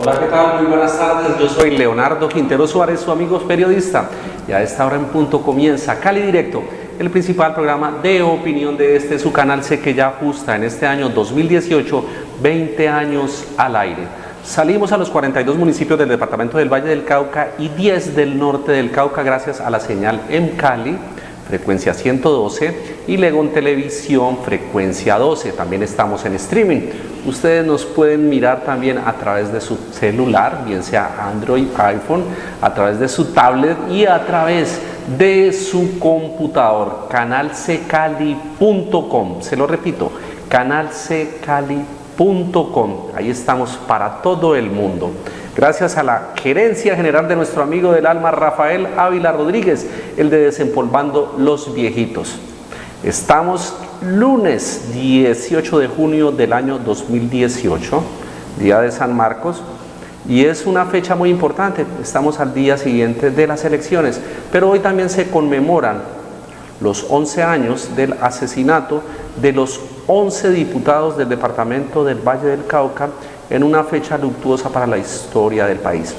Hola, ¿qué tal? Muy buenas tardes. Yo soy Leonardo Quintero Suárez, su amigo periodista. Y a esta hora en punto comienza Cali Directo, el principal programa de opinión de su canal C, que ya ajusta en este año 2018 20 años al aire. Salimos a los 42 municipios del departamento del Valle del Cauca y 10 del norte del Cauca gracias a la señal en Cali, frecuencia 112, y Legón Televisión, frecuencia 12. También estamos en streaming. Ustedes nos pueden mirar también a través de su celular, bien sea Android, iPhone, a través de su tablet y a través de su computador. Canalccali.com. Se lo repito, canalccali.com. Ahí estamos para todo el mundo. Gracias a la gerencia general de nuestro amigo del alma, Rafael Ávila Rodríguez, el de Desempolvando los Viejitos. Estamos lunes 18 de junio del año 2018, día de San Marcos, y es una fecha muy importante. Estamos al día siguiente de las elecciones, pero hoy también se conmemoran los 11 años del asesinato de los 11 diputados del departamento del Valle del Cauca, en una fecha luctuosa para la historia del país.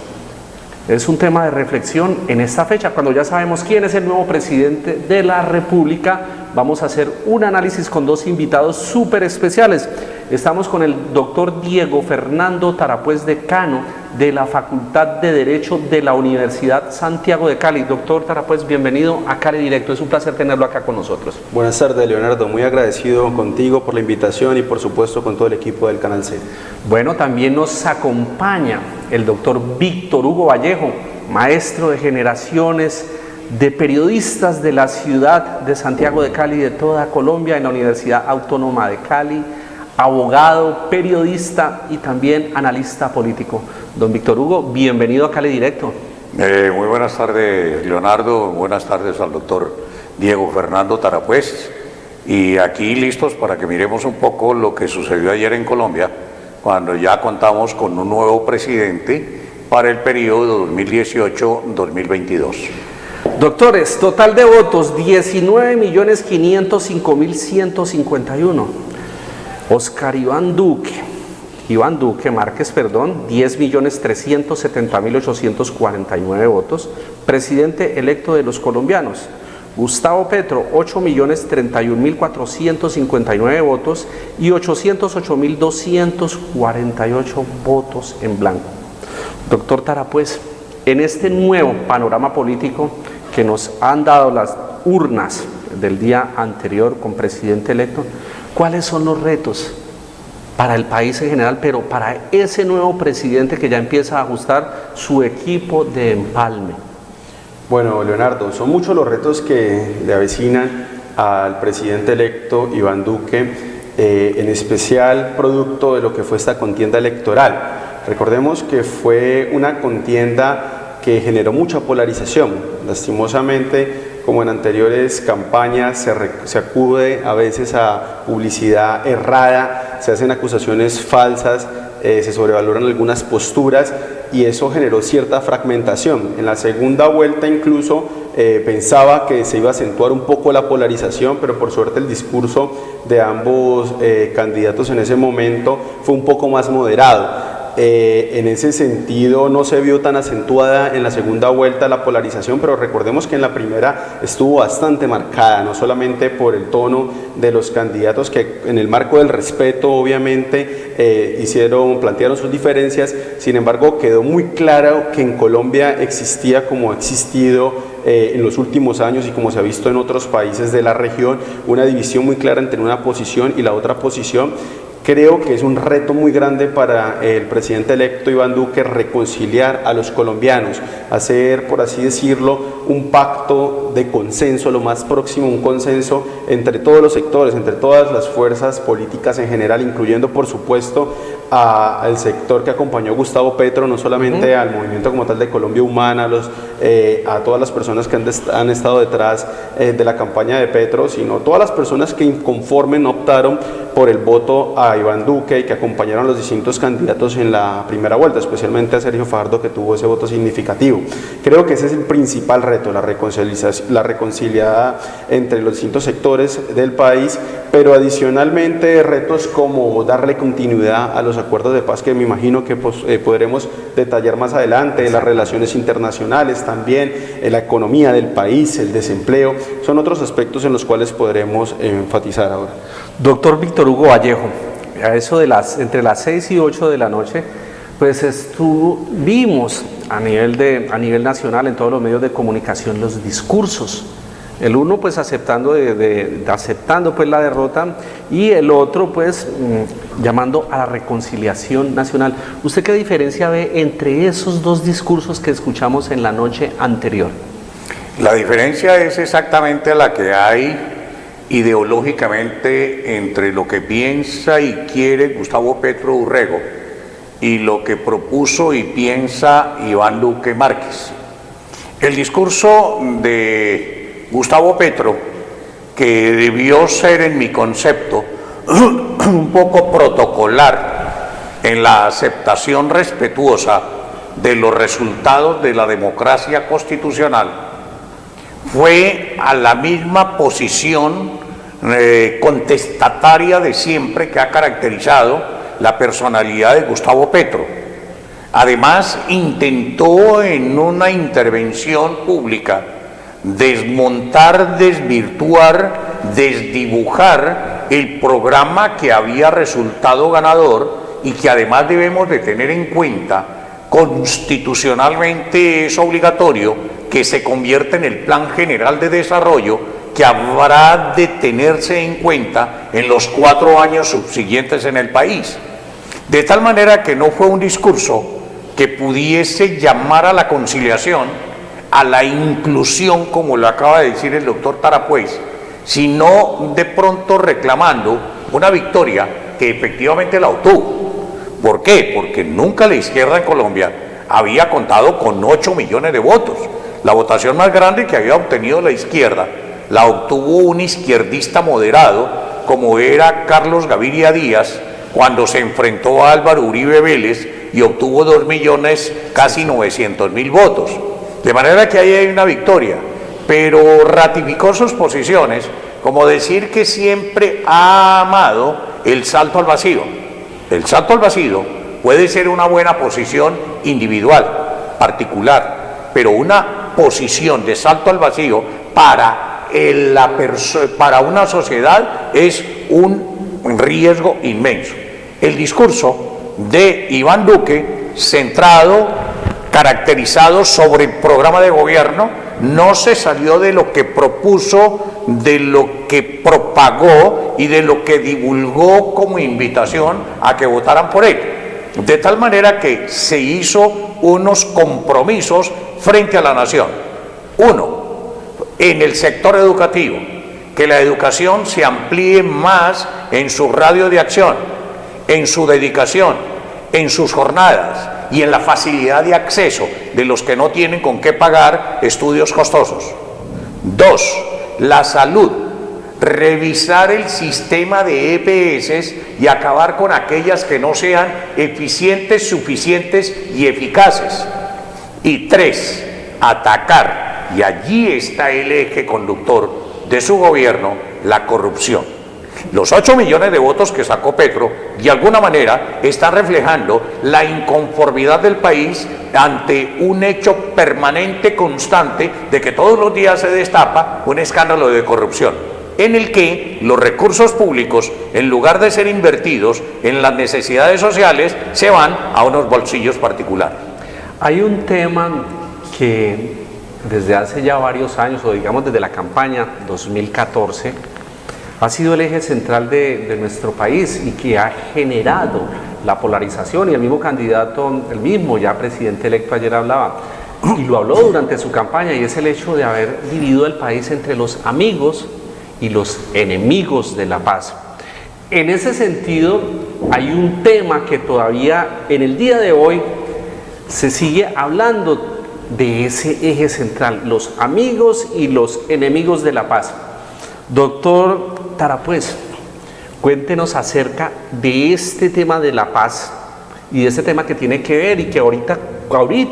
Es un tema de reflexión en esta fecha, cuando ya sabemos quién es el nuevo presidente de la República. Vamos a hacer un análisis con dos invitados súper especiales. Estamos con el doctor Diego Fernando Tarapuez, decano de la Facultad de Derecho de la Universidad Santiago de Cali. Doctor Tarapuez, bienvenido a Cali Directo. Es un placer tenerlo acá con nosotros. Buenas tardes, Leonardo. Muy agradecido contigo por la invitación y por supuesto con todo el equipo del Canal C. Bueno, también nos acompaña el doctor Víctor Hugo Vallejo, maestro de generaciones de periodistas de la ciudad de Santiago de Cali y de toda Colombia en la Universidad Autónoma de Cali, abogado, periodista y también analista político. Don Víctor Hugo, bienvenido a Cali Directo. Muy buenas tardes, Leonardo. Buenas tardes al doctor Diego Fernando Tarapuez. Y aquí listos para que miremos un poco lo que sucedió ayer en Colombia, cuando ya contamos con un nuevo presidente para el periodo 2018-2022. Doctores, total de votos 19.505.151. Oscar Iván Duque Márquez, 10.370.849 votos, presidente electo de los colombianos. Gustavo Petro, 8.031.459 votos y 808.248 votos en blanco. Doctor Tarapuez, en este nuevo panorama político que nos han dado las urnas del día anterior con presidente electo, ¿cuáles son los retos para el país en general, pero para ese nuevo presidente que ya empieza a ajustar su equipo de empalme? Bueno, Leonardo, son muchos los retos que le avecinan al presidente electo Iván Duque, en especial producto de lo que fue esta contienda electoral. Recordemos que fue una contienda que generó mucha polarización. Lastimosamente, como en anteriores campañas, se acude a veces a publicidad errada, se hacen acusaciones falsas, se sobrevaloran algunas posturas y eso generó cierta fragmentación. En la segunda vuelta incluso pensaba que se iba a acentuar un poco la polarización, pero por suerte el discurso de ambos candidatos en ese momento fue un poco más moderado. En ese sentido no se vio tan acentuada en la segunda vuelta la polarización, pero recordemos que en la primera estuvo bastante marcada, no solamente por el tono de los candidatos que en el marco del respeto obviamente plantearon sus diferencias. Sin embargo, quedó muy claro que en Colombia existía, como ha existido en los últimos años y como se ha visto en otros países de la región, una división muy clara entre una posición y la otra posición. Creo que es un reto muy grande para el presidente electo Iván Duque reconciliar a los colombianos, hacer, por así decirlo, un pacto de consenso, lo más próximo, un consenso entre todos los sectores, entre todas las fuerzas políticas en general, incluyendo por supuesto al sector que acompañó a Gustavo Petro, no solamente al movimiento como tal de Colombia Humana, a todas las personas que han estado detrás de la campaña de Petro, sino todas las personas que inconforme optaron por el voto a Iván Duque y que acompañaron a los distintos candidatos en la primera vuelta, especialmente a Sergio Fajardo, que tuvo ese voto significativo. Creo que ese es el principal reto, la reconciliada entre los distintos sectores del país, pero adicionalmente retos como darle continuidad a los acuerdos de paz que me imagino que podremos detallar más adelante, las relaciones internacionales también, la economía del país, el desempleo, son otros aspectos en los cuales podremos enfatizar ahora. Doctor Víctor Hugo Vallejo, a eso de entre las 6 y 8 de la noche, pues vimos a nivel nacional en todos los medios de comunicación los discursos. El uno pues aceptando pues la derrota y el otro pues llamando a la reconciliación nacional. ¿Usted qué diferencia ve entre esos dos discursos que escuchamos en la noche anterior? La diferencia es exactamente la que hay ideológicamente entre lo que piensa y quiere Gustavo Petro Urrego y lo que propuso y piensa Iván Duque Márquez. El discurso de Gustavo Petro, que debió ser en mi concepto un poco protocolar en la aceptación respetuosa de los resultados de la democracia constitucional, fue a la misma posición contestataria de siempre que ha caracterizado la personalidad de Gustavo Petro. Además, intentó en una intervención pública desmontar, desvirtuar, desdibujar el programa que había resultado ganador y que además debemos de tener en cuenta, constitucionalmente es obligatorio que se convierta en el Plan General de Desarrollo que habrá de tenerse en cuenta en los 4 años subsiguientes en el país. De tal manera que no fue un discurso que pudiese llamar a la conciliación, a la inclusión, como lo acaba de decir el doctor Tarapuez, sino de pronto reclamando una victoria que efectivamente la obtuvo. ¿Por qué? Porque nunca la izquierda en Colombia había contado con 8 millones de votos. La votación más grande que había obtenido la izquierda la obtuvo un izquierdista moderado como era Carlos Gaviria Díaz cuando se enfrentó a Álvaro Uribe Vélez y obtuvo 2 millones casi 900.000 votos. De manera que ahí hay una victoria, pero ratificó sus posiciones, como decir que siempre ha amado el salto al vacío. El salto al vacío puede ser una buena posición individual, particular, pero una posición de salto al vacío para una sociedad es un riesgo inmenso. El discurso de Iván Duque, centrado, caracterizado sobre el programa de gobierno, no se salió de lo que propuso, de lo que propagó y de lo que divulgó como invitación a que votaran por él. De tal manera que se hizo unos compromisos frente a la nación. Uno, en el sector educativo, que la educación se amplíe más en su radio de acción, en su dedicación, en sus jornadas y en la facilidad de acceso de los que no tienen con qué pagar estudios costosos. 2, la salud, revisar el sistema de EPS y acabar con aquellas que no sean eficientes, suficientes y eficaces. Y 3, atacar, y allí está el eje conductor de su gobierno, la corrupción. Los 8 millones de votos que sacó Petro, de alguna manera, están reflejando la inconformidad del país ante un hecho permanente, constante, de que todos los días se destapa un escándalo de corrupción, en el que los recursos públicos, en lugar de ser invertidos en las necesidades sociales, se van a unos bolsillos particulares. Hay un tema que desde hace ya varios años, o digamos desde la campaña 2014, ha sido el eje central de nuestro país y que ha generado la polarización, y el mismo candidato, el mismo ya presidente electo ayer hablaba, y lo habló durante su campaña, y es el hecho de haber dividido el país entre los amigos y los enemigos de la paz. En ese sentido, hay un tema que todavía en el día de hoy se sigue hablando de ese eje central, los amigos y los enemigos de la paz. Doctor Tarapuez, Cuéntenos acerca de este tema de la paz y de este tema que tiene que ver y que ahorita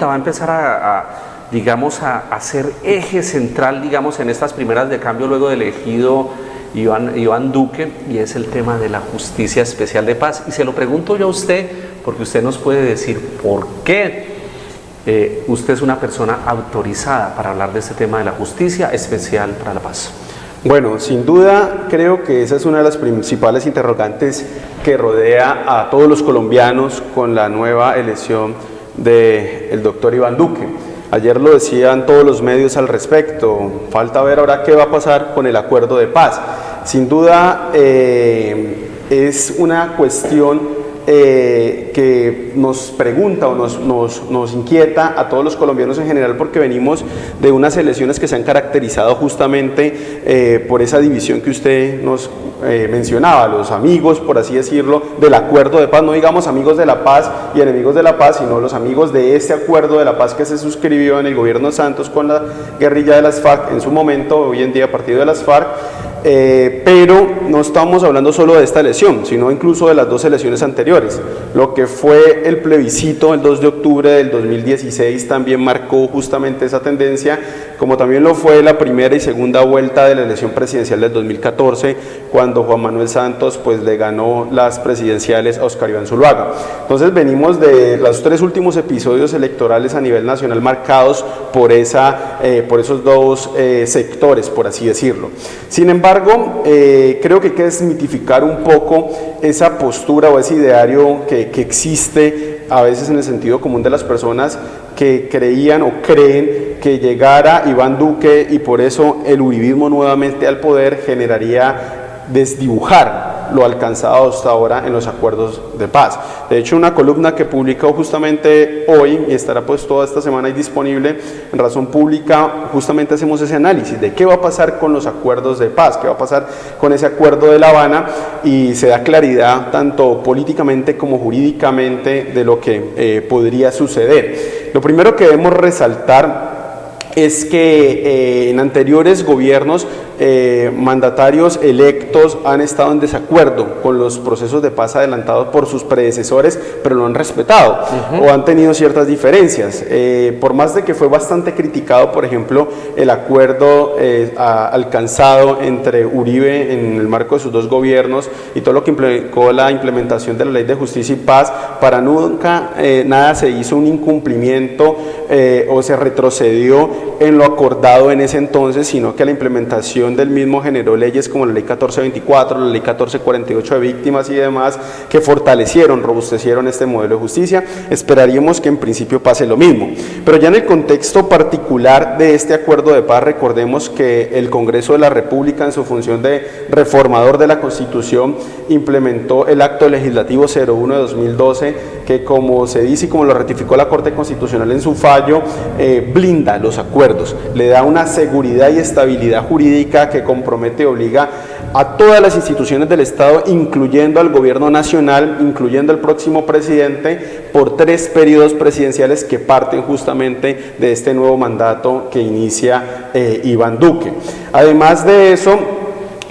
va a empezar digamos, a ser eje central, digamos, en estas primeras de cambio luego de elegido Iván Duque, y es el tema de la Justicia Especial de Paz. Y se lo pregunto yo a usted, porque usted nos puede decir por qué usted es una persona autorizada para hablar de este tema de la Justicia Especial para la Paz. Bueno, sin duda creo que esa es una de las principales interrogantes que rodea a todos los colombianos con la nueva elección del doctor Iván Duque. Ayer lo decían todos los medios al respecto, falta ver ahora qué va a pasar con el acuerdo de paz. Sin duda es una cuestión que nos pregunta o nos inquieta a todos los colombianos en general, porque venimos de unas elecciones que se han caracterizado justamente por esa división que usted nos mencionaba, los amigos, por así decirlo, del acuerdo de paz, no digamos amigos de la paz y enemigos de la paz, sino los amigos de este acuerdo de la paz que se suscribió en el gobierno Santos con la guerrilla de las FARC en su momento, hoy en día partido de las FARC. Pero no estamos hablando solo de esta elección, sino incluso de las dos elecciones anteriores. Lo que fue el plebiscito el 2 de octubre del 2016 también marcó justamente esa tendencia, como también lo fue la primera y segunda vuelta de la elección presidencial del 2014, cuando Juan Manuel Santos pues le ganó las presidenciales a Óscar Iván Zuluaga. Entonces venimos de los 3 últimos episodios electorales a nivel nacional marcados por esos dos sectores, por así decirlo. Sin embargo, creo que hay que desmitificar un poco esa postura o ese ideario que existe a veces en el sentido común de las personas que creían o creen que llegara Iván Duque y por eso el uribismo nuevamente al poder generaría desdibujar lo alcanzado hasta ahora en los acuerdos de paz. De hecho, una columna que publicó justamente hoy y estará pues toda esta semana ahí disponible en Razón Pública, justamente hacemos ese análisis de qué va a pasar con los acuerdos de paz, qué va a pasar con ese acuerdo de La Habana, y se da claridad tanto políticamente como jurídicamente de lo que podría suceder. Lo primero que debemos resaltar es que en anteriores gobiernos mandatarios electos han estado en desacuerdo con los procesos de paz adelantados por sus predecesores, pero lo han respetado o han tenido ciertas diferencias. Por más de que fue bastante criticado, por ejemplo, el acuerdo alcanzado entre Uribe en el marco de sus dos gobiernos y todo lo que implicó la implementación de la Ley de Justicia y Paz, para nunca nada se hizo un incumplimiento o se retrocedió en lo acordado en ese entonces, sino que la implementación del mismo generó leyes como la Ley 1424, la Ley 1448 de víctimas y demás, que fortalecieron, robustecieron este modelo de justicia. Esperaríamos que en principio pase lo mismo. Pero ya en el contexto particular de este acuerdo de paz, recordemos que el Congreso de la República, en su función de reformador de la Constitución, implementó el Acto Legislativo 01 de 2012, que, como se dice y como lo ratificó la Corte Constitucional en su fallo, blinda los acuerdos, le da una seguridad y estabilidad jurídica que compromete y obliga a todas las instituciones del Estado, incluyendo al gobierno nacional, incluyendo al próximo presidente, por 3 periodos presidenciales que parten justamente de este nuevo mandato que inicia Iván Duque. Además de eso,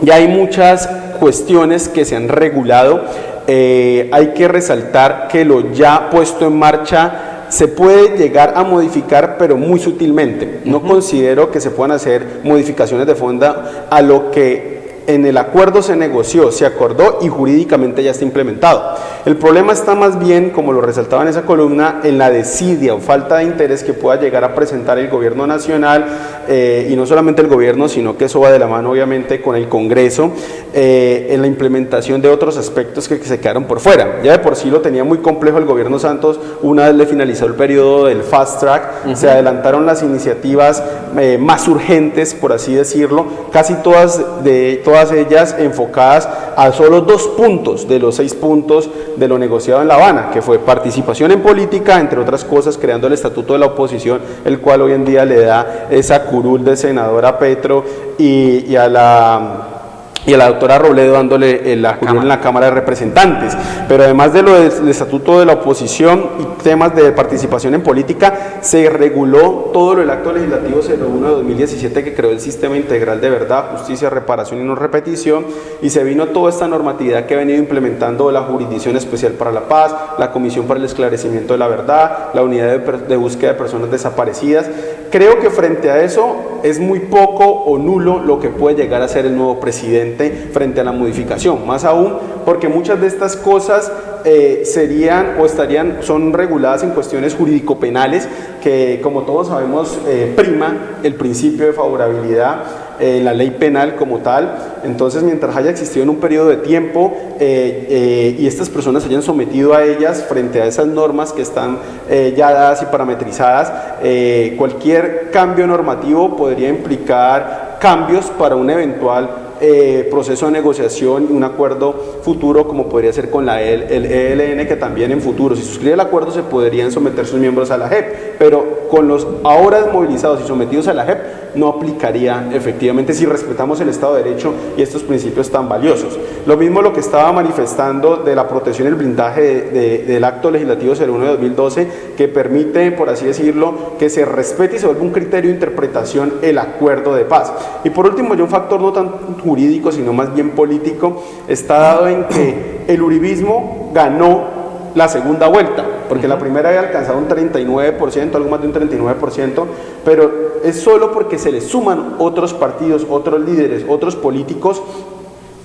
ya hay muchas cuestiones que se han regulado. Hay que resaltar que lo ya puesto en marcha se puede llegar a modificar, pero muy sutilmente. No considero que se puedan hacer modificaciones de fondo a lo que en el acuerdo se negoció, se acordó y jurídicamente ya está implementado. El problema está más bien, como lo resaltaba en esa columna, en la desidia o falta de interés que pueda llegar a presentar el gobierno nacional, y no solamente el gobierno, sino que eso va de la mano obviamente con el Congreso, en la implementación de otros aspectos que se quedaron por fuera. Ya de por sí lo tenía muy complejo el gobierno Santos. Una vez le finalizó el periodo del fast track, se adelantaron las iniciativas más urgentes, por así decirlo, casi todas ellas enfocadas a solo 2 puntos de los 6 puntos de lo negociado en La Habana, que fue participación en política, entre otras cosas, creando el Estatuto de la Oposición, el cual hoy en día le da esa curul de senador a Petro y a la y a la doctora Robledo dándole la curul en la Cámara de Representantes. Pero además de lo del Estatuto de la Oposición y temas de participación en política, se reguló todo lo del Acto Legislativo 01 de 2017 que creó el Sistema Integral de Verdad, Justicia, Reparación y No Repetición, y se vino toda esta normatividad que ha venido implementando la Jurisdicción Especial para la Paz, la Comisión para el Esclarecimiento de la Verdad, la Unidad de Búsqueda de Personas Desaparecidas. Creo que frente a eso es muy poco o nulo lo que puede llegar a ser el nuevo presidente frente a la modificación, más aún porque muchas de estas cosas son reguladas en cuestiones jurídico-penales que, como todos sabemos, prima el principio de favorabilidad en la ley penal como tal. Entonces, mientras haya existido en un periodo de tiempo y estas personas hayan sometido a ellas frente a esas normas que están ya dadas y parametrizadas, cualquier cambio normativo podría implicar cambios para un eventual proceso de negociación y un acuerdo futuro, como podría ser con el ELN, que también en futuro, si suscribe el acuerdo, se podrían someter sus miembros a la JEP, pero con los ahora movilizados y sometidos a la JEP no aplicaría efectivamente si respetamos el Estado de Derecho y estos principios tan valiosos. Lo mismo lo que estaba manifestando de la protección y el blindaje del Acto Legislativo 01 de 2012, que permite, por así decirlo, que se respete y se vuelva un criterio de interpretación el acuerdo de paz. Y por último, ya un factor no tan jurídico, sino más bien político, está dado en que el uribismo ganó la segunda vuelta, porque la primera había alcanzado un 39%, algo más de un 39%, pero es solo porque se le suman otros partidos, otros líderes, otros políticos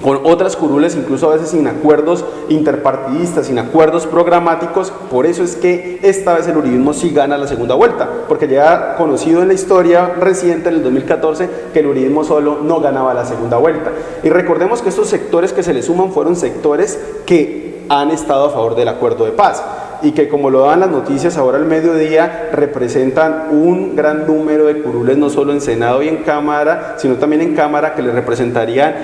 con otras curules, incluso a veces sin acuerdos interpartidistas, sin acuerdos programáticos. Por eso es que esta vez el uribismo sí gana la segunda vuelta, porque ya conocido en la historia reciente, en el 2014, que el uribismo solo no ganaba la segunda vuelta. Y recordemos que estos sectores que se le suman fueron sectores que han estado a favor del acuerdo de paz y que, como lo dan las noticias ahora al mediodía, representan un gran número de curules, no solo en Senado y en Cámara, sino también en Cámara, que les representarían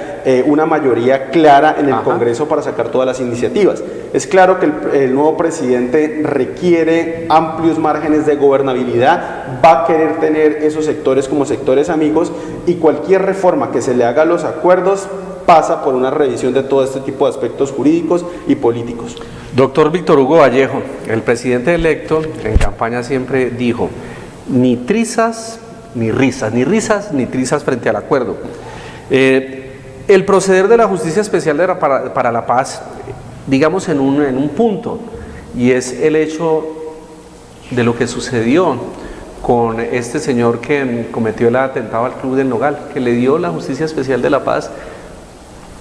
una mayoría clara en el Congreso para sacar todas las iniciativas. Es claro que el nuevo presidente requiere amplios márgenes de gobernabilidad, va a querer tener esos sectores como sectores amigos, y cualquier reforma que se le haga a los acuerdos pasa por una revisión de todo este tipo de aspectos jurídicos y políticos. Doctor Víctor Hugo Vallejo, el presidente electo en campaña siempre dijo: ni trizas ni risas, ni risas ni trizas frente al acuerdo. El proceder de la Justicia Especial para la Paz, digamos en un punto, y es el hecho de lo que sucedió con este señor que cometió el atentado al Club del Nogal, que le dio la Justicia Especial de la Paz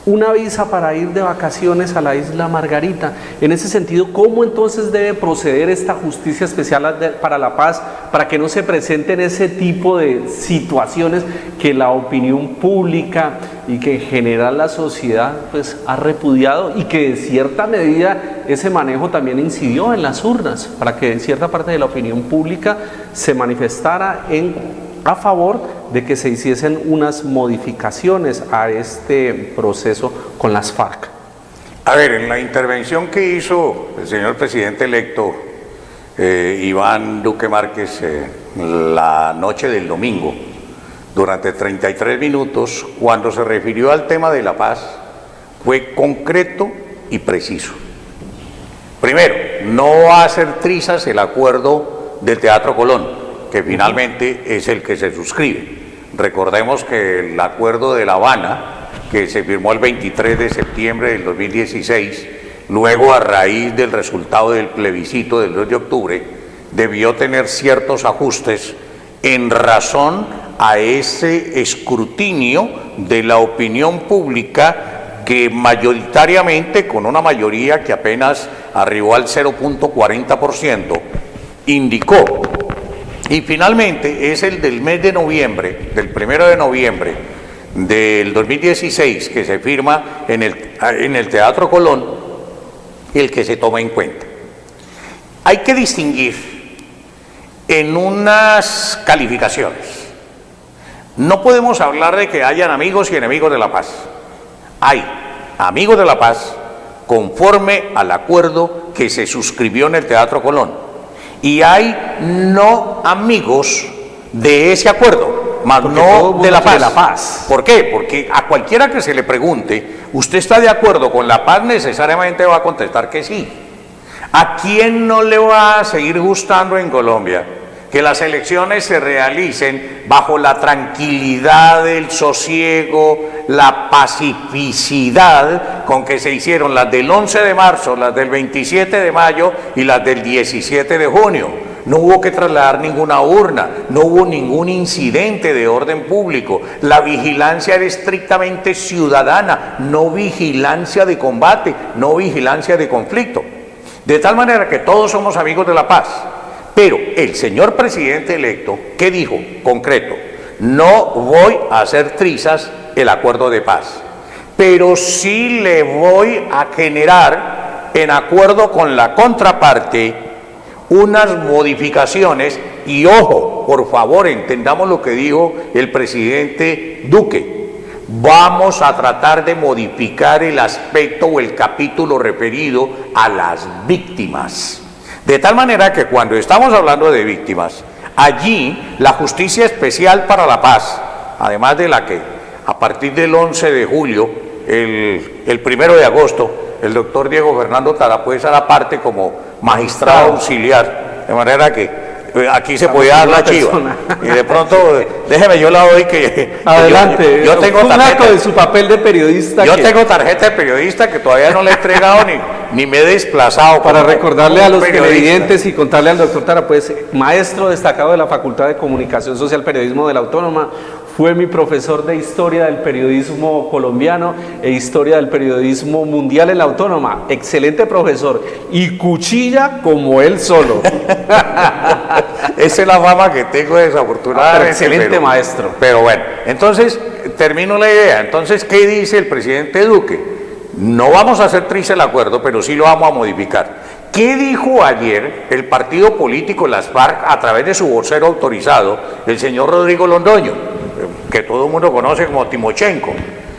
una visa para ir de vacaciones a la isla Margarita. En ese sentido, ¿cómo entonces debe proceder esta Justicia Especial para la Paz para que no se presenten ese tipo de situaciones que la opinión pública y que en general la sociedad pues ha repudiado, y que de cierta medida ese manejo también incidió en las urnas, para que cierta parte de la opinión pública se manifestara a favor de que se hiciesen unas modificaciones a este proceso con las FARC? A ver, en la intervención que hizo el señor presidente electo Iván Duque Márquez la noche del domingo, durante 33 minutos, cuando se refirió al tema de la paz, fue concreto y preciso. Primero, no va a hacer trizas el acuerdo del Teatro Colón, que finalmente es el que se suscribe. Recordemos que el acuerdo de La Habana, que se firmó el 23 de septiembre del 2016, luego a raíz del resultado del plebiscito del 2 de octubre, debió tener ciertos ajustes en razón a ese escrutinio de la opinión pública, que mayoritariamente, con una mayoría que apenas arribó al 0.40%, indicó. Y finalmente es el del mes de noviembre, del 1 de noviembre del 2016, que se firma en el Teatro Colón, el que se toma en cuenta. Hay que distinguir en unas calificaciones. No podemos hablar de que hayan amigos y enemigos de la paz. Hay amigos de la paz conforme al acuerdo que se suscribió en el Teatro Colón, y hay no amigos de ese acuerdo, más Porque todo el no mundo de la quiere paz. la paz. ¿Por qué? Porque a cualquiera que se le pregunte, ¿usted está de acuerdo con la paz? Necesariamente va a contestar que sí. ¿A quién no le va a seguir gustando en Colombia que las elecciones se realicen bajo la tranquilidad, el sosiego, la pacificidad con que se hicieron las del 11 de marzo, las del 27 de mayo y las del 17 de junio? No hubo que trasladar ninguna urna, no hubo ningún incidente de orden público, la vigilancia era estrictamente ciudadana, no vigilancia de combate, no vigilancia de conflicto. De tal manera que todos somos amigos de la paz. Pero el señor presidente electo, ¿qué dijo? Concreto, no voy a hacer trizas el acuerdo de paz, pero sí le voy a generar, en acuerdo con la contraparte, unas modificaciones. Y ojo, por favor, entendamos lo que dijo el presidente Duque. Vamos a tratar de modificar el aspecto o el capítulo referido a las víctimas. De tal manera que cuando estamos hablando de víctimas, allí la Justicia Especial para la Paz, además de la que a partir del 11 de julio, el 1 de agosto, el doctor Diego Fernando Tarapuez hará parte como magistrado auxiliar, de manera que aquí se podía dar la chiva y de pronto déjeme yo la doy que adelante, yo tengo tarjeta de su papel de periodista. Yo tengo tarjeta de periodista que todavía no le he entregado ni me he desplazado para como, recordarle como a los periodista. televidentes y contarle al doctor Tarapuez, maestro destacado de la Facultad de Comunicación Social Periodismo de la Autónoma, fue mi profesor de historia del periodismo colombiano e historia del periodismo mundial en la Autónoma. Excelente profesor y cuchilla como él solo. Esa es la fama que tengo desafortunadamente. Excelente maestro. Pero bueno, entonces termino la idea. Entonces, ¿qué dice el presidente Duque? No vamos a hacer triste el acuerdo, pero sí lo vamos a modificar. ¿Qué dijo ayer el partido político, las FARC, a través de su vocero autorizado, el señor Rodrigo Londoño, que todo el mundo conoce como Timochenko?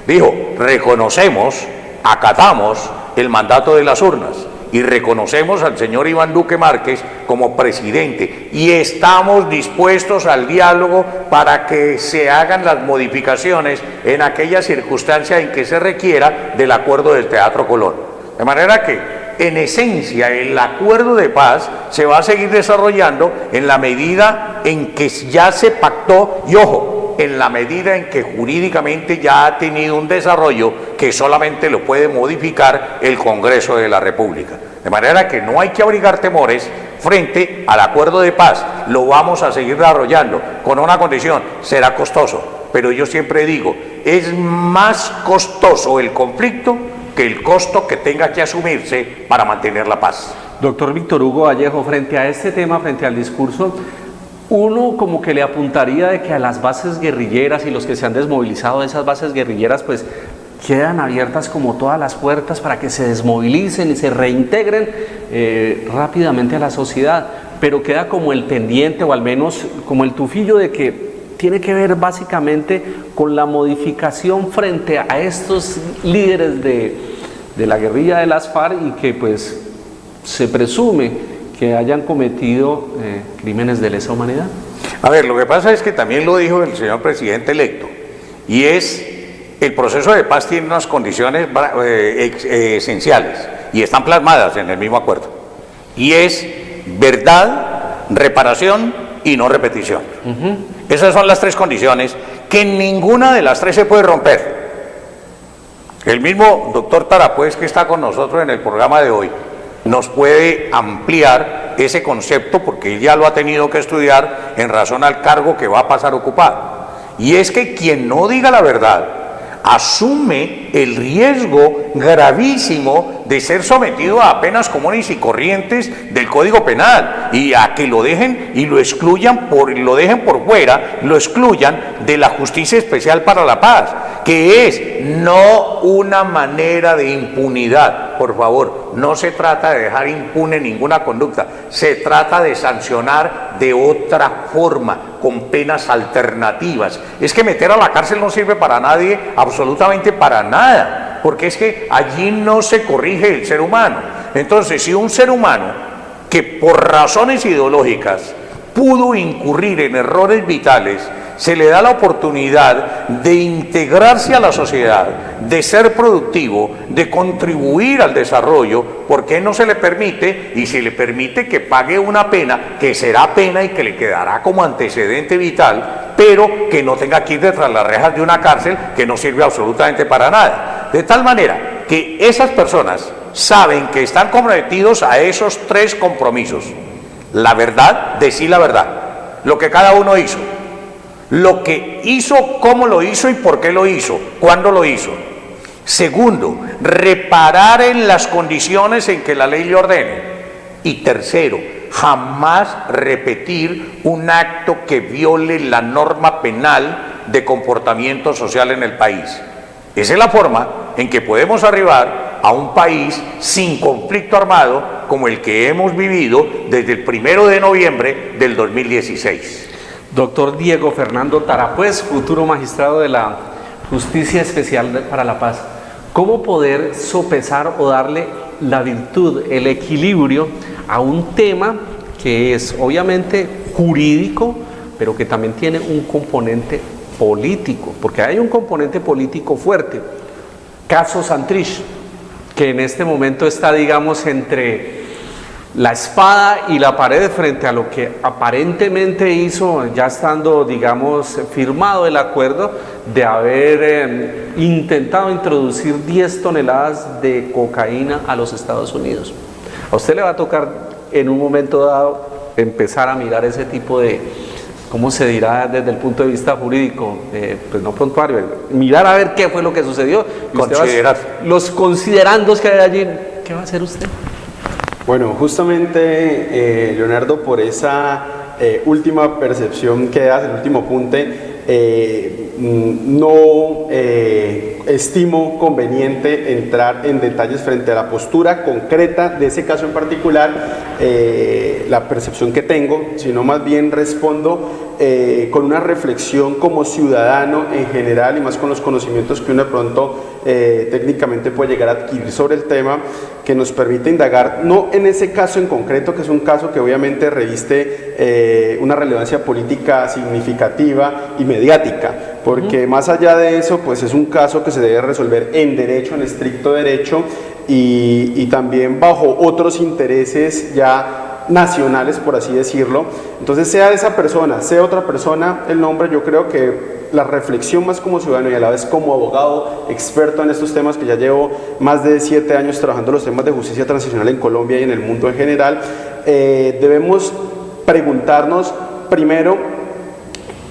Dijo, reconocemos, acatamos el mandato de las urnas y reconocemos al señor Iván Duque Márquez como presidente y estamos dispuestos al diálogo para que se hagan las modificaciones en aquella circunstancia en que se requiera del acuerdo del Teatro Colón. De manera que, en esencia, el acuerdo de paz se va a seguir desarrollando en la medida en que ya se pactó, y ojo, en la medida en que jurídicamente ya ha tenido un desarrollo que solamente lo puede modificar el Congreso de la República. De manera que no hay que abrigar temores frente al acuerdo de paz. Lo vamos a seguir desarrollando con una condición: será costoso, pero yo siempre digo, es más costoso el conflicto que el costo que tenga que asumirse para mantener la paz. Doctor Víctor Hugo Vallejo, frente a este tema, frente al discurso, uno como que le apuntaría de que a las bases guerrilleras y los que se han desmovilizado de esas bases guerrilleras, pues quedan abiertas como todas las puertas para que se desmovilicen y se reintegren rápidamente a la sociedad, pero queda como el pendiente, o al menos como el tufillo de que tiene que ver básicamente con la modificación frente a estos líderes de la guerrilla de las FARC y que pues se presume que hayan cometido crímenes de lesa humanidad. A ver, lo que pasa es que también lo dijo el señor presidente electo, y es: el proceso de paz tiene unas condiciones esenciales y están plasmadas en el mismo acuerdo, y es verdad, reparación y no repetición. Esas son las tres condiciones que ninguna de las tres se puede romper. El mismo doctor Tarapuez, que está con nosotros en el programa de hoy, nos puede ampliar ese concepto porque él ya lo ha tenido que estudiar en razón al cargo que va a pasar a ocupar. Y es que quien no diga la verdad asume el riesgo gravísimo de ser sometido a penas comunes y corrientes del Código Penal, y a que lo dejen y lo excluyan, lo dejen por fuera, lo excluyan de la Justicia Especial para la Paz, que es no una manera de impunidad. Por favor, no se trata de dejar impune ninguna conducta, se trata de sancionar de otra forma, con penas alternativas. Es que meter a la cárcel no sirve para nadie, absolutamente para nada, porque es que allí no se corrige el ser humano. Entonces, si un ser humano que por razones ideológicas pudo incurrir en errores vitales, se le da la oportunidad de integrarse a la sociedad, de ser productivo, de contribuir al desarrollo, ¿por qué no se le permite? Y se le permite que pague una pena, que será pena y que le quedará como antecedente vital, pero que no tenga que ir detrás de las rejas de una cárcel que no sirve absolutamente para nada. De tal manera que esas personas saben que están comprometidos a esos 3 compromisos. La verdad, decir la verdad, lo que cada uno hizo. Lo que hizo, cómo lo hizo y por qué lo hizo, cuándo lo hizo. Segundo, reparar en las condiciones en que la ley le ordene. Y tercero, jamás repetir un acto que viole la norma penal de comportamiento social en el país. Esa es la forma en que podemos arribar a un país sin conflicto armado como el que hemos vivido desde el 1 de noviembre del 2016. Doctor Diego Fernando Tarapuez, futuro magistrado de la Justicia Especial para la Paz, ¿cómo poder sopesar o darle la virtud, el equilibrio a un tema que es obviamente jurídico, pero que también tiene un componente político? Porque hay un componente político fuerte. Caso Santrich, que en este momento está, digamos, entre la espada y la pared frente a lo que aparentemente hizo, ya estando, digamos, firmado el acuerdo de haber intentado introducir 10 toneladas de cocaína a los Estados Unidos. A usted le va a tocar en un momento dado empezar a mirar ese tipo de, ¿cómo se dirá desde el punto de vista jurídico? Pues no prontuario, mirar a ver qué fue lo que sucedió. Los considerandos que hay allí, ¿qué va a hacer usted? Bueno, justamente, Leonardo, por esa última percepción que das, el último apunte, no estimo conveniente entrar en detalles frente a la postura concreta de ese caso en particular, la percepción que tengo, sino más bien respondo con una reflexión como ciudadano en general y más con los conocimientos que uno de pronto técnicamente puede llegar a adquirir sobre el tema, que nos permite indagar, no en ese caso en concreto, que es un caso que obviamente reviste una relevancia política significativa y mediática, porque más allá de eso, pues es un caso que se debe resolver en derecho, en estricto derecho, y también bajo otros intereses ya nacionales, por así decirlo. Entonces, sea esa persona, sea otra persona, el nombre, yo creo que la reflexión más como ciudadano y a la vez como abogado experto en estos temas, que ya llevo más de 7 años trabajando los temas de justicia transicional en Colombia y en el mundo en general, debemos preguntarnos primero,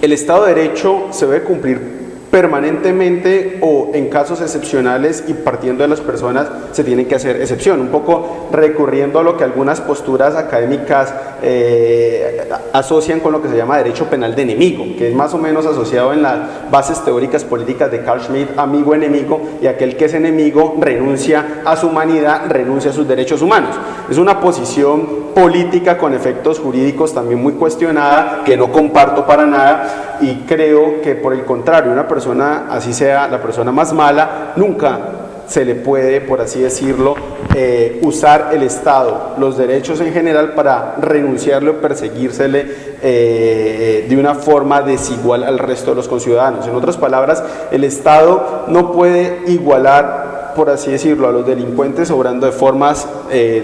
¿el Estado de Derecho se debe cumplir permanentemente o en casos excepcionales y partiendo de las personas se tiene que hacer excepción? Un poco recurriendo a lo que algunas posturas académicas asocian con lo que se llama derecho penal de enemigo, que es más o menos asociado en las bases teóricas políticas de Carl Schmitt, amigo-enemigo, y aquel que es enemigo renuncia a su humanidad, renuncia a sus derechos humanos. Es una posición política con efectos jurídicos también muy cuestionada, que no comparto para nada, y creo que por el contrario, una persona, así sea la persona más mala, nunca se le puede, por así decirlo, usar el Estado, los derechos en general, para renunciarle o perseguírsele de una forma desigual al resto de los conciudadanos. En otras palabras, el Estado no puede igualar, por así decirlo, a los delincuentes obrando de formas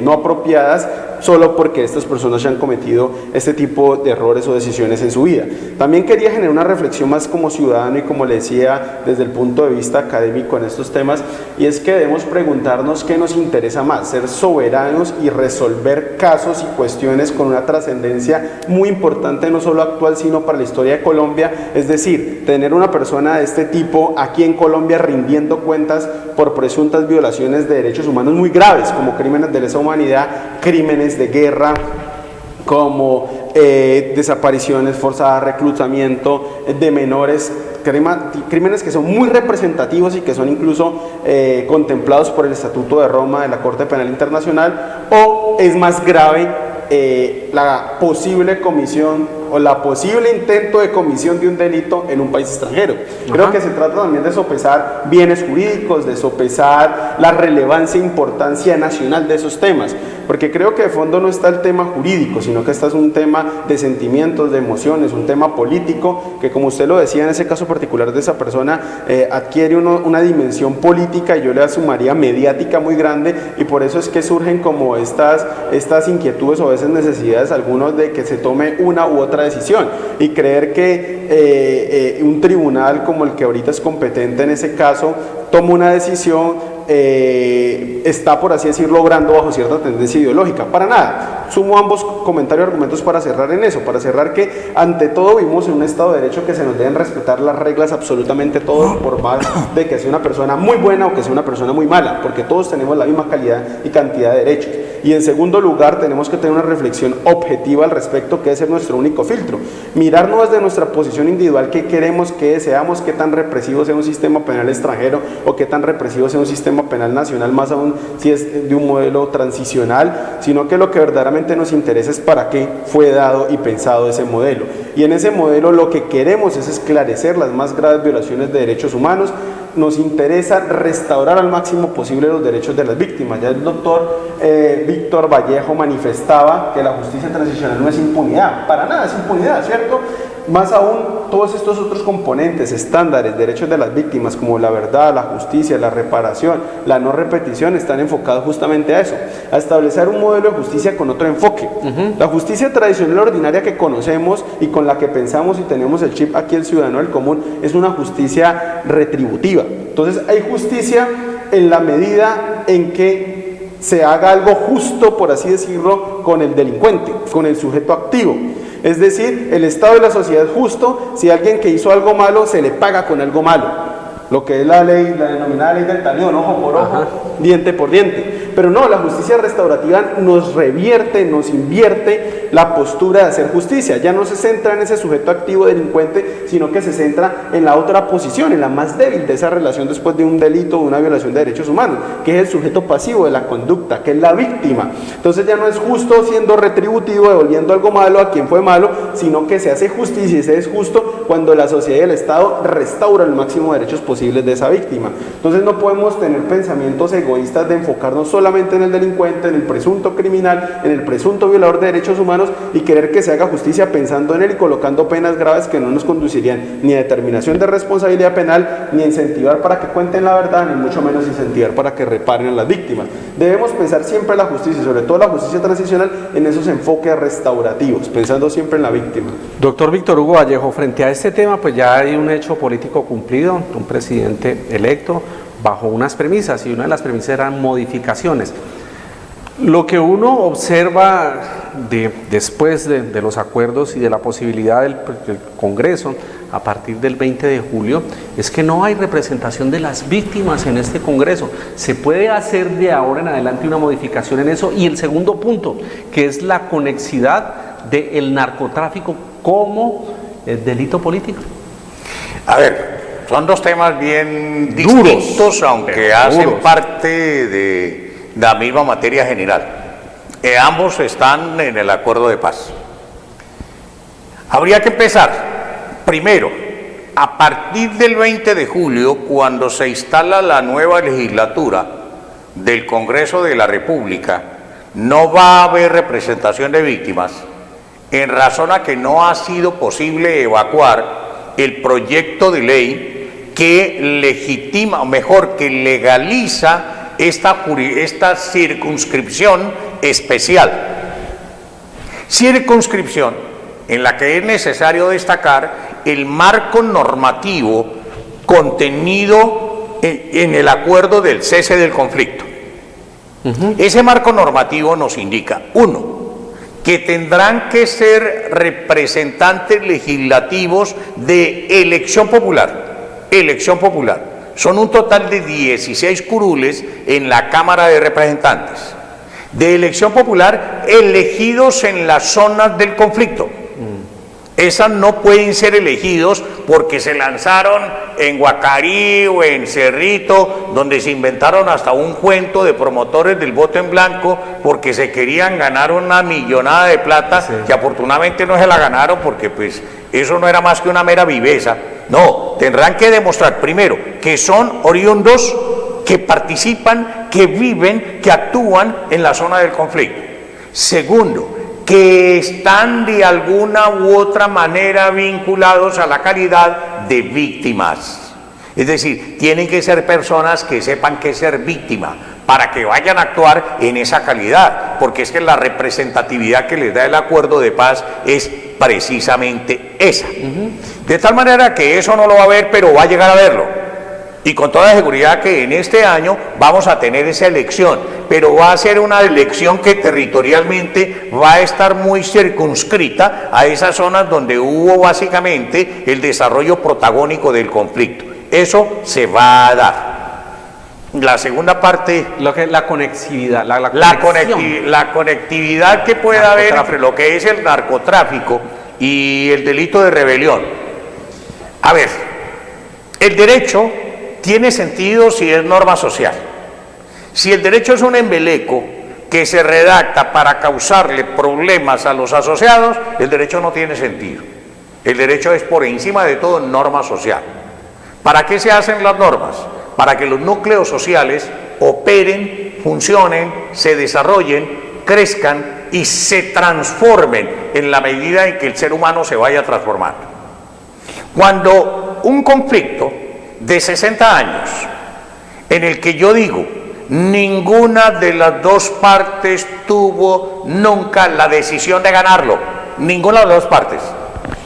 no apropiadas, solo porque estas personas ya han cometido este tipo de errores o decisiones en su vida. También quería generar una reflexión más como ciudadano y, como le decía, desde el punto de vista académico en estos temas, y es que debemos preguntarnos qué nos interesa más: ser soberanos y resolver casos y cuestiones con una trascendencia muy importante, no solo actual, sino para la historia de Colombia, es decir, tener una persona de este tipo aquí en Colombia rindiendo cuentas por presuntas violaciones de derechos humanos muy graves, como crímenes de lesa humanidad, crímenes de guerra, como desapariciones forzadas, reclutamiento de menores, crímenes que son muy representativos y que son incluso contemplados por el Estatuto de Roma de la Corte Penal Internacional, o es más grave la posible comisión o la posible intento de comisión de un delito en un país extranjero. Creo que se trata también de sopesar bienes jurídicos, de sopesar la relevancia e importancia nacional de esos temas, porque creo que de fondo no está el tema jurídico, sino que este es un tema de sentimientos, de emociones, un tema político que, como usted lo decía en ese caso particular de esa persona, adquiere una dimensión política, y yo le sumaría mediática muy grande, y por eso es que surgen como estas inquietudes o a veces necesidades algunos de que se tome una u otra decisión, y creer que un tribunal como el que ahorita es competente en ese caso toma una decisión, está, por así decirlo, logrando bajo cierta tendencia ideológica. Para nada. Sumo ambos comentarios y argumentos para cerrar en eso, para cerrar que ante todo vivimos en un Estado de Derecho que se nos deben respetar las reglas absolutamente todos, por más de que sea una persona muy buena o que sea una persona muy mala, porque todos tenemos la misma calidad y cantidad de derechos. Y en segundo lugar, tenemos que tener una reflexión objetiva al respecto, que debe ser nuestro único filtro. Mirarnos desde nuestra posición individual, qué queremos, qué deseamos, qué tan represivo sea un sistema penal extranjero o qué tan represivo sea un sistema penal nacional, más aún si es de un modelo transicional, sino que lo que verdaderamente nos interesa es para qué fue dado y pensado ese modelo. Y en ese modelo lo que queremos es esclarecer las más graves violaciones de derechos humanos. Nos interesa restaurar al máximo posible los derechos de las víctimas. Ya el doctor Víctor Vallejo manifestaba que la justicia transicional no es impunidad, para nada es impunidad, ¿cierto? Más aún, todos estos otros componentes, estándares, derechos de las víctimas, como la verdad, la justicia, la reparación, la no repetición, están enfocados justamente a eso, a establecer un modelo de justicia con otro enfoque. La justicia tradicional ordinaria que conocemos y con la que pensamos y tenemos el chip aquí el ciudadano del común, es una justicia retributiva. Entonces hay justicia en la medida en que se haga algo justo, por así decirlo, con el delincuente, con el sujeto activo. Es decir, el Estado y la sociedad es justo si alguien que hizo algo malo se le paga con algo malo. Lo que es la ley, la denominada ley del talión, ojo por ojo, diente por diente. Pero no, la justicia restaurativa nos revierte, nos invierte la postura de hacer justicia. Ya no se centra en ese sujeto activo delincuente, sino que se centra en la otra posición, en la más débil de esa relación después de un delito o una violación de derechos humanos, que es el sujeto pasivo de la conducta, que es la víctima. Entonces ya no es justo siendo retributivo, devolviendo algo malo a quien fue malo, sino que se hace justicia y se es justo cuando la sociedad y el Estado restauran el máximo de derechos posibles de esa víctima. Entonces no podemos tener pensamientos egoístas de enfocarnos solamente en el delincuente, en el presunto criminal, en el presunto violador de derechos humanos, y querer que se haga justicia pensando en él y colocando penas graves que no nos conducirían ni a determinación de responsabilidad penal, ni a incentivar para que cuenten la verdad, ni mucho menos incentivar para que reparen a las víctimas. Debemos pensar siempre en la justicia, sobre todo la justicia transicional, en esos enfoques restaurativos, pensando siempre en la víctima. Doctor Víctor Hugo Vallejo, frente a este tema, pues ya hay un hecho político cumplido, un presidente electo bajo unas premisas, y una de las premisas eran modificaciones. Lo que uno observa después de los acuerdos y de la posibilidad del Congreso a partir del 20 de julio es que no hay representación de las víctimas en este Congreso. Se puede hacer de ahora en adelante una modificación en eso. Y el segundo punto, que es la conexidad del narcotráfico como delito político. A ver, son dos temas bien distintos, aunque hacen parte de la misma materia general. Ambos están en el acuerdo de paz. Habría que empezar, primero, a partir del 20 de julio, cuando se instala la nueva legislatura del Congreso de la República, no va a haber representación de víctimas, en razón a que no ha sido posible evacuar el proyecto de ley que legitima, o mejor, que legaliza esta circunscripción especial. Circunscripción en la que es necesario destacar el marco normativo contenido en el acuerdo del cese del conflicto. Ese marco normativo nos indica, uno, que tendrán que ser representantes legislativos de elección popular. Elección popular. Son un total de 16 curules en la Cámara de Representantes. De elección popular, elegidos en las zonas del conflicto. Esas no pueden ser elegidos porque se lanzaron en Guacarí o en Cerrito, donde se inventaron hasta un cuento de promotores del voto en blanco porque se querían ganar una millonada de plata, sí, que afortunadamente no se la ganaron porque pues eso no era más que una mera viveza. No, tendrán que demostrar primero que son oriundos, que participan, que viven, que actúan en la zona del conflicto. Segundo, que están de alguna u otra manera vinculados a la calidad de víctimas. Es decir, tienen que ser personas que sepan qué es ser víctima para que vayan a actuar en esa calidad, porque es que la representatividad que les da el acuerdo de paz es precisamente esa. De tal manera que eso no lo va a ver, pero va a llegar a verlo. Y con toda seguridad que en este año vamos a tener esa elección, pero va a ser una elección que territorialmente va a estar muy circunscrita a esas zonas donde hubo básicamente el desarrollo protagónico del conflicto. Eso se va a dar. La segunda parte, la conectividad, la conectividad que puede haber entre lo que es el narcotráfico y el delito de rebelión. A ver, el derecho tiene sentido si es norma social. Si el derecho es un embeleco que se redacta para causarle problemas a los asociados, el derecho no tiene sentido. El derecho es por encima de todo norma social. ¿Para qué se hacen las normas? Para que los núcleos sociales operen, funcionen, se desarrollen, crezcan y se transformen en la medida en que el ser humano se vaya transformando. Cuando un conflicto de 60 años, en el que yo digo, ninguna de las dos partes tuvo nunca la decisión de ganarlo, ninguna de las dos partes.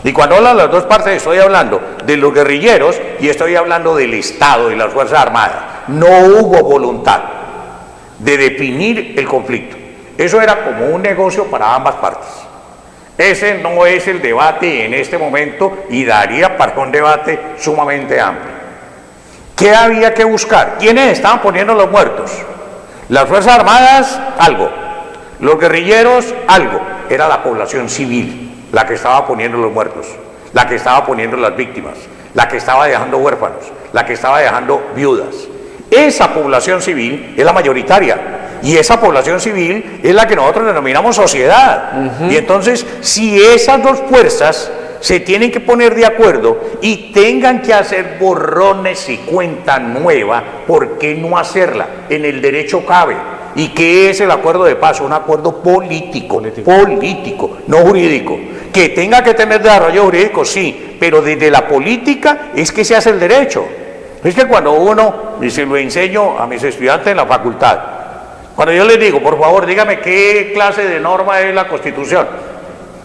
Y cuando hablo de las dos partes estoy hablando de los guerrilleros y estoy hablando del Estado y las Fuerzas Armadas. No hubo voluntad de definir el conflicto. Eso era como un negocio para ambas partes. Ese no es el debate en este momento y daría para un debate sumamente amplio. ¿Qué había que buscar? ¿Quiénes estaban poniendo los muertos? Las Fuerzas Armadas, algo. Los guerrilleros, algo. Era la población civil la que estaba poniendo los muertos, la que estaba poniendo las víctimas, la que estaba dejando huérfanos, la que estaba dejando viudas. Esa población civil es la mayoritaria y esa población civil es la que nosotros denominamos sociedad. Y entonces, si esas dos fuerzas se tienen que poner de acuerdo y tengan que hacer borrones y cuenta nueva, ¿por qué no hacerla? En el derecho cabe. ¿Y qué es el acuerdo de paz? Un acuerdo político, no jurídico. Que tenga que tener desarrollo jurídico, sí, pero desde la política es que se hace el derecho. Es que cuando uno, y se lo enseño a mis estudiantes en la facultad, cuando yo les digo, por favor, dígame qué clase de norma es la Constitución,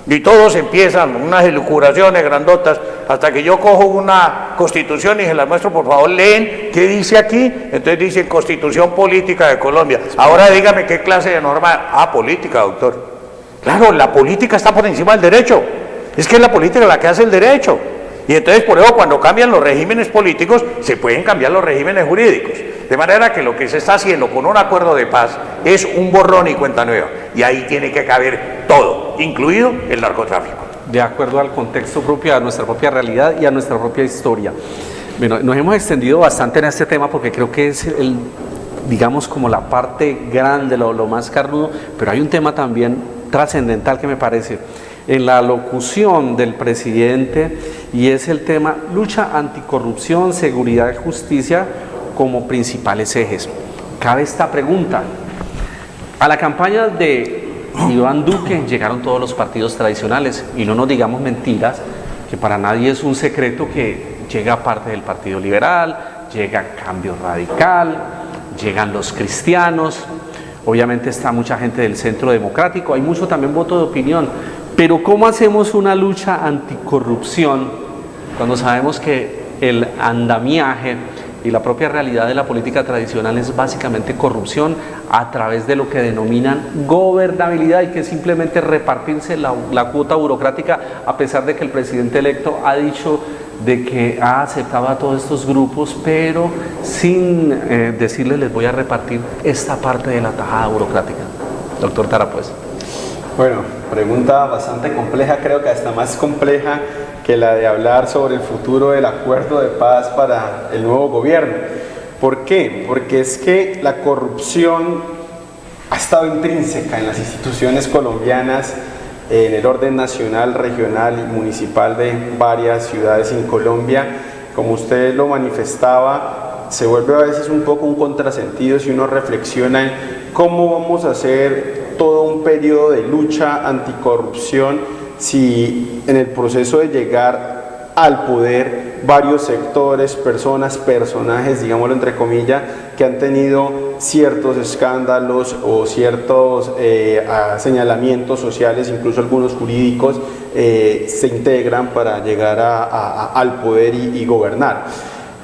y todos empiezan unas elucubraciones grandotas, hasta que yo cojo una Constitución y se la muestro, por favor, leen qué dice aquí. Entonces dice Constitución Política de Colombia. Ahora dígame qué clase de norma. Ah, política, doctor. Claro, la política está por encima del derecho. Es que es la política la que hace el derecho. Y entonces por eso cuando cambian los regímenes políticos, se pueden cambiar los regímenes jurídicos. De manera que lo que se está haciendo con un acuerdo de paz es un borrón y cuenta nueva. Y ahí tiene que caber todo, incluido el narcotráfico. De acuerdo al contexto propio, a nuestra propia realidad y a nuestra propia historia. Bueno, nos hemos extendido bastante en este tema porque creo que es digamos como la parte grande, lo más carnudo, pero hay un tema también trascendental que me parece en la locución del presidente, y es el tema lucha anticorrupción, seguridad y justicia como principales ejes. Cabe esta pregunta: a la campaña de Iván Duque llegaron todos los partidos tradicionales, y no nos digamos mentiras, que para nadie es un secreto que llega parte del Partido Liberal, llega Cambio Radical, llegan los cristianos, obviamente está mucha gente del Centro Democrático, hay mucho también voto de opinión, pero ¿cómo hacemos una lucha anticorrupción cuando sabemos que el andamiaje y la propia realidad de la política tradicional es básicamente corrupción a través de lo que denominan gobernabilidad, y que es simplemente repartirse la cuota burocrática, a pesar de que el presidente electo ha dicho de que ha aceptado a todos estos grupos, pero sin decirles les voy a repartir esta parte de la tajada burocrática? Doctor Tarapuez. Bueno, pregunta bastante compleja, creo que hasta más compleja que la de hablar sobre el futuro del acuerdo de paz para el nuevo gobierno. ¿Por qué? Porque es que la corrupción ha estado intrínseca en las instituciones colombianas, en el orden nacional, regional y municipal de varias ciudades en Colombia. Como usted lo manifestaba, se vuelve a veces un poco un contrasentido si uno reflexiona en cómo vamos a hacer todo un periodo de lucha anticorrupción si en el proceso de llegar al poder varios sectores, personas, personajes, digámoslo entre comillas, que han tenido ciertos escándalos o ciertos señalamientos sociales, incluso algunos jurídicos, se integran para llegar al poder y gobernar.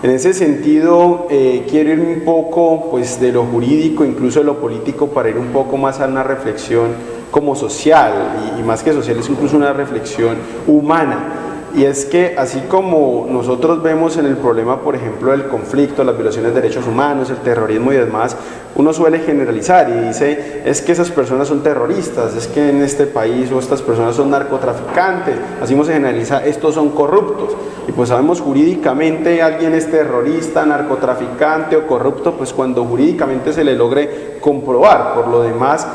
En ese sentido, quiero ir un poco pues, de lo jurídico, incluso de lo político, para ir un poco más a una reflexión como social, y más que social es incluso una reflexión humana. Y es que así como nosotros vemos en el problema, por ejemplo, del conflicto, las violaciones de derechos humanos, el terrorismo y demás, uno suele generalizar y dice, es que esas personas son terroristas, es que en este país o estas personas son narcotraficantes, así como se generaliza, estos son corruptos. Y pues sabemos jurídicamente alguien es terrorista, narcotraficante o corrupto, pues cuando jurídicamente se le logre comprobar. Por lo demás,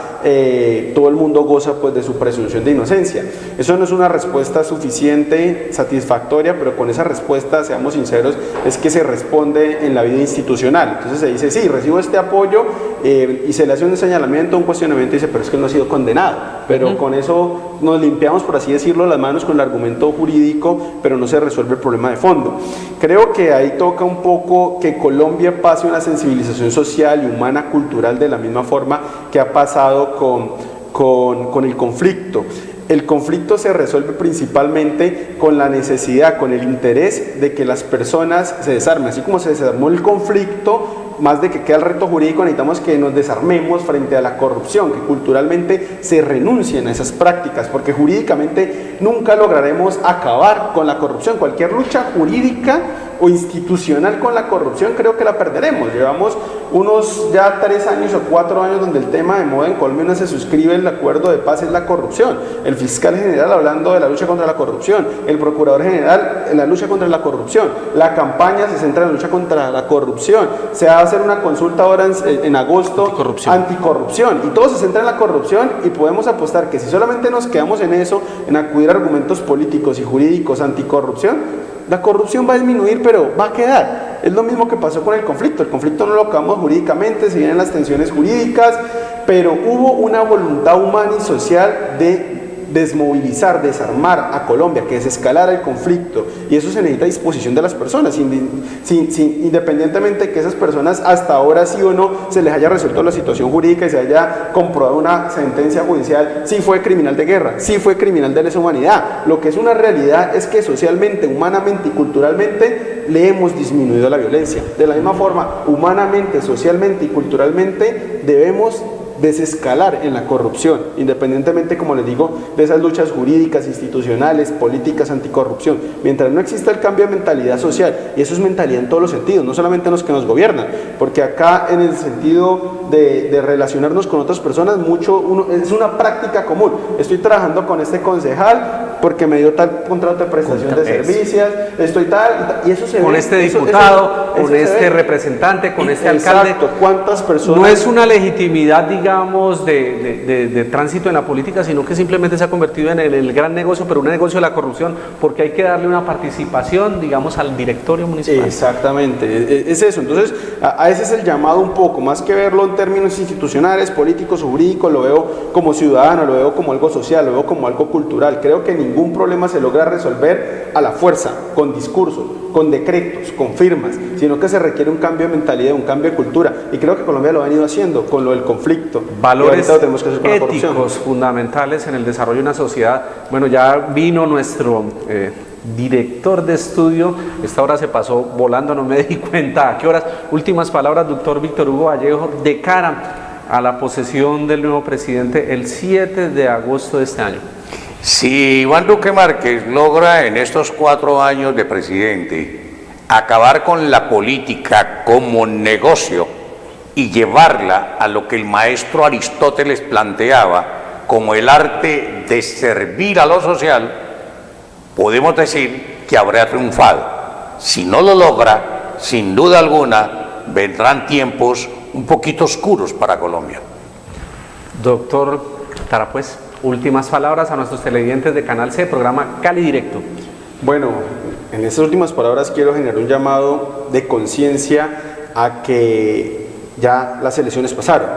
todo el mundo goza pues de su presunción de inocencia. Eso no es una respuesta suficiente, satisfactoria, pero con esa respuesta, seamos sinceros, es que se responde en la vida institucional. Entonces se dice, sí, recibo este apoyo y se le hace un señalamiento, un cuestionamiento y dice, pero es que él no ha sido condenado. Pero con eso nos limpiamos, por así decirlo, las manos con el argumento jurídico, pero no se resuelve el problema de fondo. Creo que ahí toca un poco que Colombia pase una sensibilización social y humana, cultural, de la misma forma que ha pasado con el conflicto. El conflicto se resuelve principalmente con la necesidad, con el interés de que las personas se desarmen. Así como se desarmó el conflicto, más de que queda el reto jurídico, necesitamos que nos desarmemos frente a la corrupción, que culturalmente se renuncien a esas prácticas, porque jurídicamente nunca lograremos acabar con la corrupción. Cualquier lucha jurídica o institucional con la corrupción creo que la perderemos. Llevamos unos ya 3 años o 4 años donde el tema de moda en Colombia no se suscribe el acuerdo de paz, es la corrupción. El fiscal general hablando de la lucha contra la corrupción, el procurador general en la lucha contra la corrupción, la campaña se centra en la lucha contra la corrupción, se va a hacer una consulta ahora en agosto anticorrupción, y todo se centra en la corrupción, y podemos apostar que si solamente nos quedamos en eso, en acudir a argumentos políticos y jurídicos anticorrupción, la corrupción va a disminuir, pero va a quedar. Es lo mismo que pasó con el conflicto no lo acabamos jurídicamente, se vienen las tensiones jurídicas, pero hubo una voluntad humana y social de desmovilizar, desarmar a Colombia, que desescalar el conflicto, y eso se necesita disposición de las personas, independientemente de que esas personas hasta ahora sí o no se les haya resuelto la situación jurídica y se haya comprobado una sentencia judicial, si fue criminal de guerra, si fue criminal de lesa humanidad. Lo que es una realidad es que socialmente, humanamente y culturalmente le hemos disminuido la violencia. De la misma forma, humanamente, socialmente y culturalmente debemos desescalar en la corrupción, independientemente, como les digo, de esas luchas jurídicas, institucionales, políticas anticorrupción. Mientras no exista el cambio de mentalidad social, y eso es mentalidad en todos los sentidos, no solamente en los que nos gobiernan, porque acá en el sentido de relacionarnos con otras personas, es una práctica común. Estoy trabajando con este concejal porque me dio tal contrato de prestación de servicios, estoy tal, y eso se ve. Con este diputado, con este representante, con este alcalde. Exacto, ¿cuántas personas? No es una legitimidad, digamos, de tránsito en la política, sino que simplemente se ha convertido en el gran negocio, pero un negocio de la corrupción, porque hay que darle una participación, digamos, al directorio municipal. Exactamente, es eso. Entonces, a ese es el llamado un poco, más que verlo en términos institucionales, políticos o jurídicos, lo veo como ciudadano, lo veo como algo social, lo veo como algo cultural. Creo que ningún problema se logra resolver a la fuerza, con discursos, con decretos, con firmas, sino que se requiere un cambio de mentalidad, un cambio de cultura, y creo que Colombia lo ha venido haciendo con lo del conflicto. Valores éticos fundamentales en el desarrollo de una sociedad. Bueno, ya vino nuestro director de estudio, esta hora se pasó volando, no me di cuenta a qué horas. Últimas palabras, doctor Víctor Hugo Vallejo, de cara a la posesión del nuevo presidente el 7 de agosto de este año. Si Iván Duque Márquez logra en estos 4 años de presidente acabar con la política como negocio y llevarla a lo que el maestro Aristóteles planteaba como el arte de servir a lo social, podemos decir que habrá triunfado. Si no lo logra, sin duda alguna, vendrán tiempos un poquito oscuros para Colombia. Doctor Tarapuez, últimas palabras a nuestros televidentes de Canal C, programa Cali Directo. Bueno, en estas últimas palabras quiero generar un llamado de conciencia a que ya las elecciones pasaron,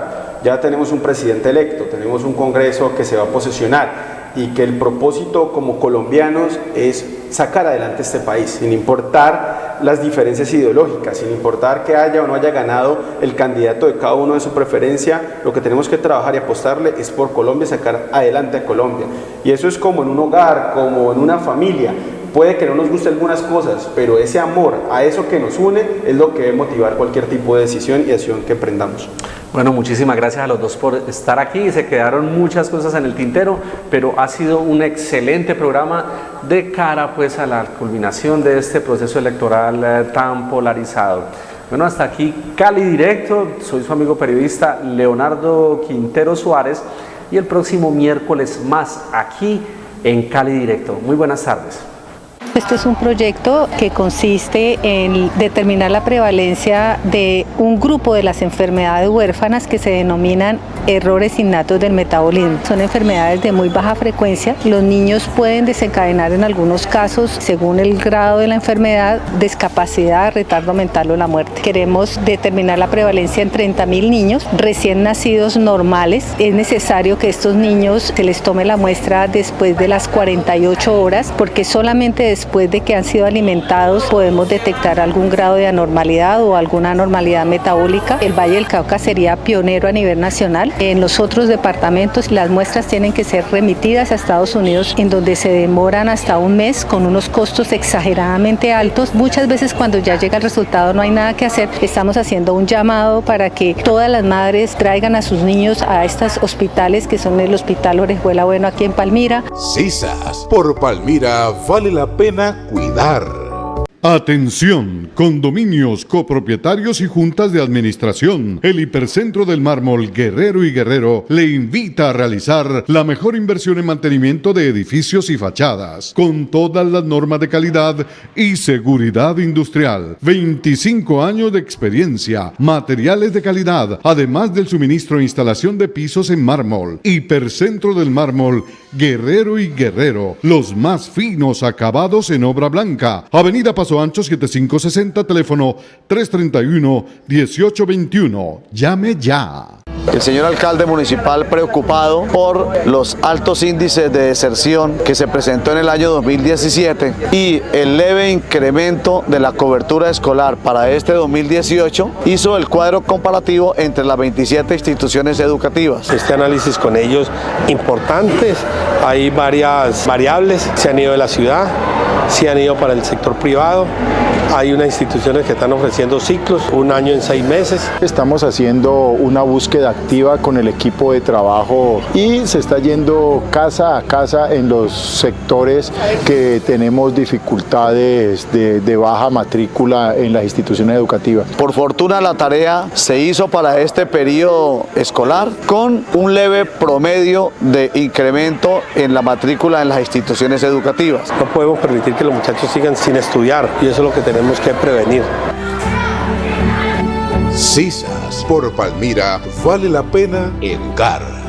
ya tenemos un presidente electo, tenemos un Congreso que se va a posesionar y que el propósito como colombianos es sacar adelante este país, sin importar las diferencias ideológicas, sin importar que haya o no haya ganado el candidato de cada uno de su preferencia. Lo que tenemos que trabajar y apostarle es por Colombia, sacar adelante a Colombia. Y eso es como en un hogar, como en una familia. Puede que no nos guste algunas cosas, pero ese amor a eso que nos une es lo que debe motivar cualquier tipo de decisión y acción que emprendamos. Bueno, muchísimas gracias a los dos por estar aquí. Se quedaron muchas cosas en el tintero, pero ha sido un excelente programa de cara pues a la culminación de este proceso electoral tan polarizado. Bueno, hasta aquí Cali Directo. Soy su amigo periodista Leonardo Quintero Suárez y el próximo miércoles más aquí en Cali Directo. Muy buenas tardes. Este es un proyecto que consiste en determinar la prevalencia de un grupo de las enfermedades huérfanas que se denominan errores innatos del metabolismo. Son enfermedades de muy baja frecuencia. Los niños pueden desencadenar en algunos casos, según el grado de la enfermedad, discapacidad, retardo mental o la muerte. Queremos determinar la prevalencia en 30.000 niños recién nacidos normales. Es necesario que estos niños se les tome la muestra después de las 48 horas, porque solamente después de que han sido alimentados podemos detectar algún grado de anormalidad o alguna anormalidad metabólica. El Valle del Cauca sería pionero a nivel nacional. En los otros departamentos las muestras tienen que ser remitidas a Estados Unidos, en donde se demoran hasta un mes con unos costos exageradamente altos. Muchas veces cuando ya llega el resultado no hay nada que hacer. Estamos haciendo un llamado para que todas las madres traigan a sus niños a estos hospitales, que son el Hospital Orejuela Bueno aquí en Palmira. CISAS, por Palmira vale la pena cuidar. Atención, condominios, copropietarios y juntas de administración. El Hipercentro del Mármol Guerrero y Guerrero le invita a realizar la mejor inversión en mantenimiento de edificios y fachadas, con todas las normas de calidad y seguridad industrial. 25 años de experiencia, materiales de calidad, además del suministro e instalación de pisos en mármol. Hipercentro del Mármol Guerrero y Guerrero, los más finos acabados en obra blanca. Avenida Paso Ancho 7560, teléfono 331-1821. Llame ya. El señor alcalde municipal preocupado por los altos índices de deserción que se presentó en el año 2017 y el leve incremento de la cobertura escolar para este 2018, hizo el cuadro comparativo entre las 27 instituciones educativas. Este análisis con ellos importantes, hay varias variables, se han ido de la ciudad, se han ido para el sector privado. Hay unas instituciones que están ofreciendo ciclos, 1 año en 6 meses. Estamos haciendo una búsqueda activa con el equipo de trabajo y se está yendo casa a casa en los sectores que tenemos dificultades de baja matrícula en las instituciones educativas. Por fortuna la tarea se hizo para este periodo escolar con un leve promedio de incremento en la matrícula en las instituciones educativas. No podemos permitir que los muchachos sigan sin estudiar y eso es lo que tenemos que prevenir. CISAS, por Palmira vale la pena educar.